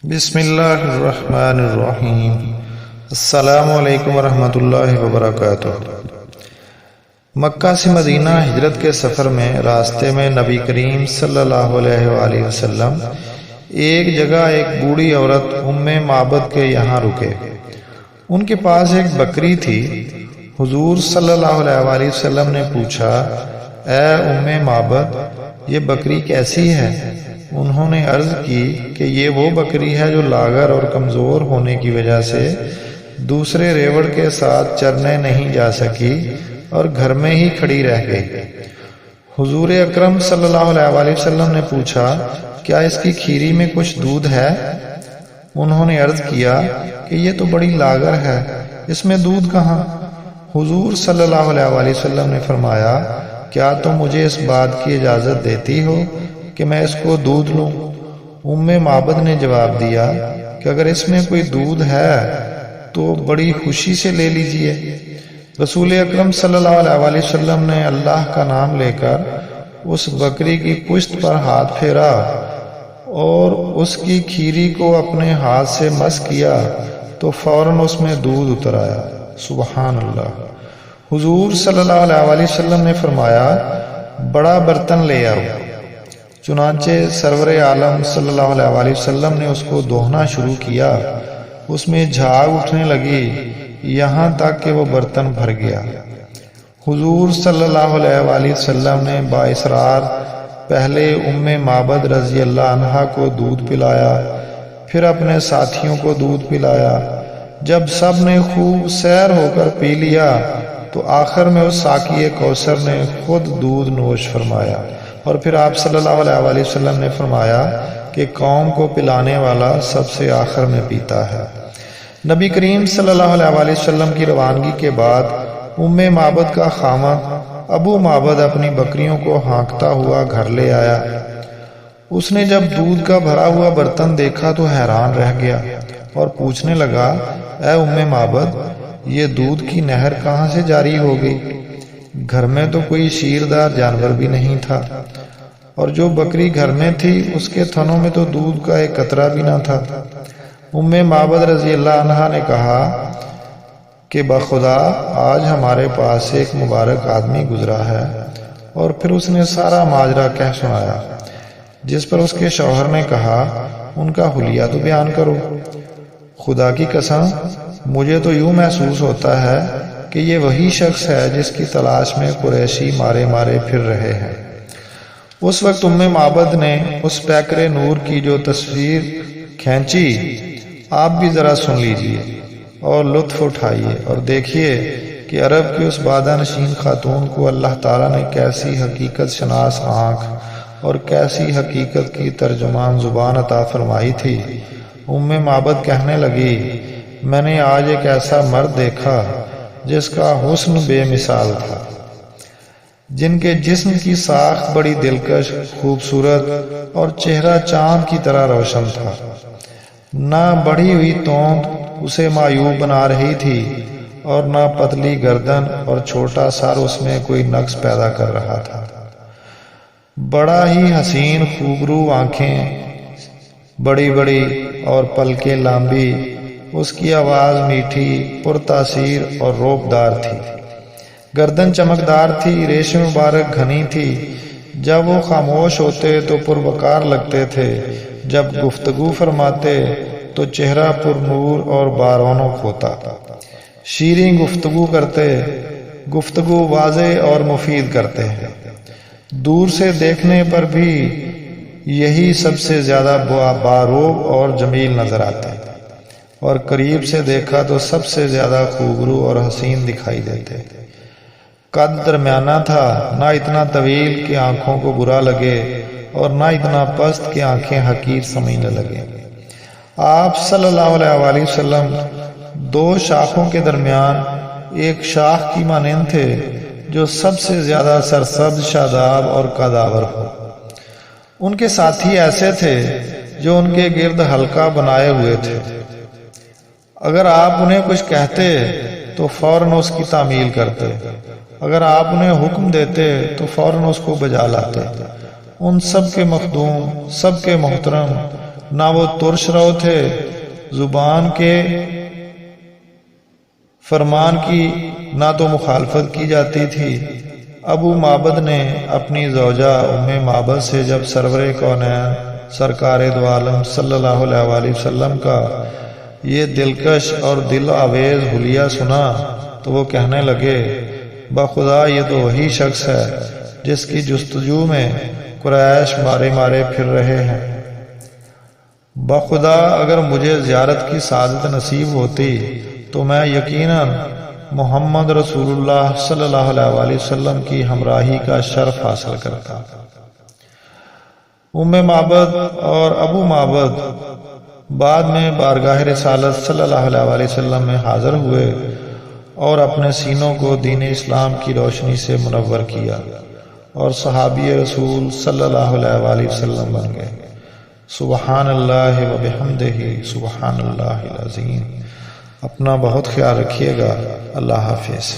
بسم اللہ الرحمن الرحیم۔ السلام علیکم ورحمۃ اللہ وبرکاتہ۔ مکہ سے مدینہ ہجرت کے سفر میں راستے میں نبی کریم صلی اللہ علیہ وآلہ وسلم ایک جگہ ایک بوڑھی عورت ام معبد کے یہاں رکے۔ ان کے پاس ایک بکری تھی۔ حضور صلی اللہ علیہ وآلہ وسلم نے پوچھا، اے ام معبد، یہ بکری کیسی ہے؟ انہوں نے عرض کی کہ یہ وہ بکری ہے جو لاغر اور کمزور ہونے کی وجہ سے دوسرے ریوڑ کے ساتھ چرنے نہیں جا سکی اور گھر میں ہی کھڑی رہ گئی۔ حضور اکرم صلی اللہ علیہ وآلہ وسلم نے پوچھا، کیا اس کی کھیری میں کچھ دودھ ہے؟ انہوں نے عرض کیا کہ یہ تو بڑی لاغر ہے، اس میں دودھ کہاں؟ حضور صلی اللہ علیہ وآلہ وسلم نے فرمایا، کیا تم مجھے اس بات کی اجازت دیتی ہو کہ میں اس کو دودھ لوں؟ ام معبد نے جواب دیا کہ اگر اس میں کوئی دودھ ہے تو بڑی خوشی سے لے لیجئے۔ رسول اکرم صلی اللہ علیہ وآلہ وسلم نے اللہ کا نام لے کر اس بکری کی پشت پر ہاتھ پھیرا اور اس کی کھیری کو اپنے ہاتھ سے مس کیا تو فوراً اس میں دودھ اتر آیا۔ سبحان اللہ۔ حضور صلی اللہ علیہ وآلہ وسلم نے فرمایا، بڑا برتن لے آؤ۔ چنانچہ سرور عالم صلی اللہ علیہ وآلہ وسلم نے اس کو دوہنا شروع کیا۔ اس میں جھاگ اٹھنے لگی یہاں تک کہ وہ برتن بھر گیا۔ حضور صلی اللہ علیہ وآلہ وسلم نے بااصرار پہلے ام معبد رضی اللہ عنہا کو دودھ پلایا، پھر اپنے ساتھیوں کو دودھ پلایا۔ جب سب نے خوب سیر ہو کر پی لیا تو آخر میں اس ساقی کوثر نے خود دودھ نوش فرمایا، اور پھر آپ صلی اللہ علیہ وآلہ وسلم نے فرمایا کہ قوم کو پلانے والا سب سے آخر میں پیتا ہے۔ نبی کریم صلی اللہ علیہ وآلہ وسلم کی روانگی کے بعد ام معبد کا خامد ابو معبد اپنی بکریوں کو ہانکتا ہوا گھر لے آیا۔ اس نے جب دودھ کا بھرا ہوا برتن دیکھا تو حیران رہ گیا اور پوچھنے لگا، اے ام معبد، یہ دودھ کی نہر کہاں سے جاری ہو گئی؟ گھر میں تو کوئی شیردار جانور بھی نہیں تھا، اور جو بکری گھر میں تھی اس کے تھنوں میں تو دودھ کا ایک قطرہ بھی نہ تھا۔ ام معبد رضی اللہ عنہا نے کہا کہ بخدا آج ہمارے پاس ایک مبارک آدمی گزرا ہے، اور پھر اس نے سارا ماجرا کہہ سنایا، جس پر اس کے شوہر نے کہا، ان کا حلیہ تو بیان کرو۔ خدا کی قسم مجھے تو یوں محسوس ہوتا ہے کہ یہ وہی شخص ہے جس کی تلاش میں قریشی مارے مارے پھر رہے ہیں۔ اس وقت ام معبد نے اس پیکر نور کی جو تصویر کھینچی، آپ بھی ذرا سن لیجئے اور لطف اٹھائیے اور دیکھیے کہ عرب کی اس بادہ نشین خاتون کو اللہ تعالیٰ نے کیسی حقیقت شناس آنکھ اور کیسی حقیقت کی ترجمان زبان عطا فرمائی تھی۔ ام معبد کہنے لگی، میں نے آج ایک ایسا مرد دیکھا جس کا حسن بے مثال تھا، جن کے جسم کی ساخت بڑی دلکش، خوبصورت اور چہرہ چاند کی طرح روشن تھا۔ نہ بڑھی ہوئی توند اسے معیوب بنا رہی تھی اور نہ پتلی گردن اور چھوٹا سر اس میں کوئی نقص پیدا کر رہا تھا۔ بڑا ہی حسین خوبرو آنکھیں بڑی بڑی اور پلکیں لامبی، اس کی آواز میٹھی، پرتاثیر اور روبدار تھی۔ گردن چمکدار تھی، ریشم مبارک گھنی تھی۔ جب وہ خاموش ہوتے تو پروقار لگتے تھے، جب گفتگو فرماتے تو چہرہ پر نور اور بارونق ہوتا۔ شیریں گفتگو کرتے، گفتگو واضح اور مفید کرتے ہیں۔ دور سے دیکھنے پر بھی یہی سب سے زیادہ باروب اور جمیل نظر آتے ہیں، اور قریب سے دیکھا تو سب سے زیادہ خوبرو اور حسین دکھائی دیتے۔ قد درمیانہ تھا، نہ اتنا طویل کہ آنکھوں کو برا لگے اور نہ اتنا پست کہ آنکھیں حقیر سمجھنے لگیں۔ آپ صلی اللہ علیہ وآلہ وسلم دو شاخوں کے درمیان ایک شاخ کی مانند تھے جو سب سے زیادہ سرسبز، شاداب اور قدآور ہو۔ ان کے ساتھی ایسے تھے جو ان کے گرد حلقہ بنائے ہوئے تھے۔ اگر آپ انہیں کچھ کہتے تو فوراً اس کی تعمیل کرتے، اگر آپ انہیں حکم دیتے تو فوراً اس کو بجا لاتے۔ ان سب کے مخدوم، سب کے محترم، نہ وہ ترش رو تھے، زبان کے فرمان کی نہ تو مخالفت کی جاتی تھی۔ ابو معبد نے اپنی زوجہ ام معبد سے جب سرور کونین سرکار دو عالم صلی اللہ علیہ وآلہ وسلم کا یہ دلکش اور دل آویز حلیہ سنا تو وہ کہنے لگے، بخدا یہ تو وہی شخص ہے جس کی جستجو میں قریش مارے مارے پھر رہے ہیں۔ بخدا اگر مجھے زیارت کی سعادت نصیب ہوتی تو میں یقیناً محمد رسول اللہ صلی اللہ علیہ وآلہ وسلم کی ہمراہی کا شرف حاصل کرتا۔ ام معبد اور ابو معبد بعد میں بارگاہ رسالت صلی اللہ علیہ وآلہ وسلم میں حاضر ہوئے اور اپنے سینوں کو دین اسلام کی روشنی سے منور کیا اور صحابی رسول صلی اللہ علیہ وآلہ وسلم بن گئے۔ سبحان اللہ و بحمدہ، سبحان اللہ العظیم۔ اپنا بہت خیال رکھیے گا۔ اللہ حافظ۔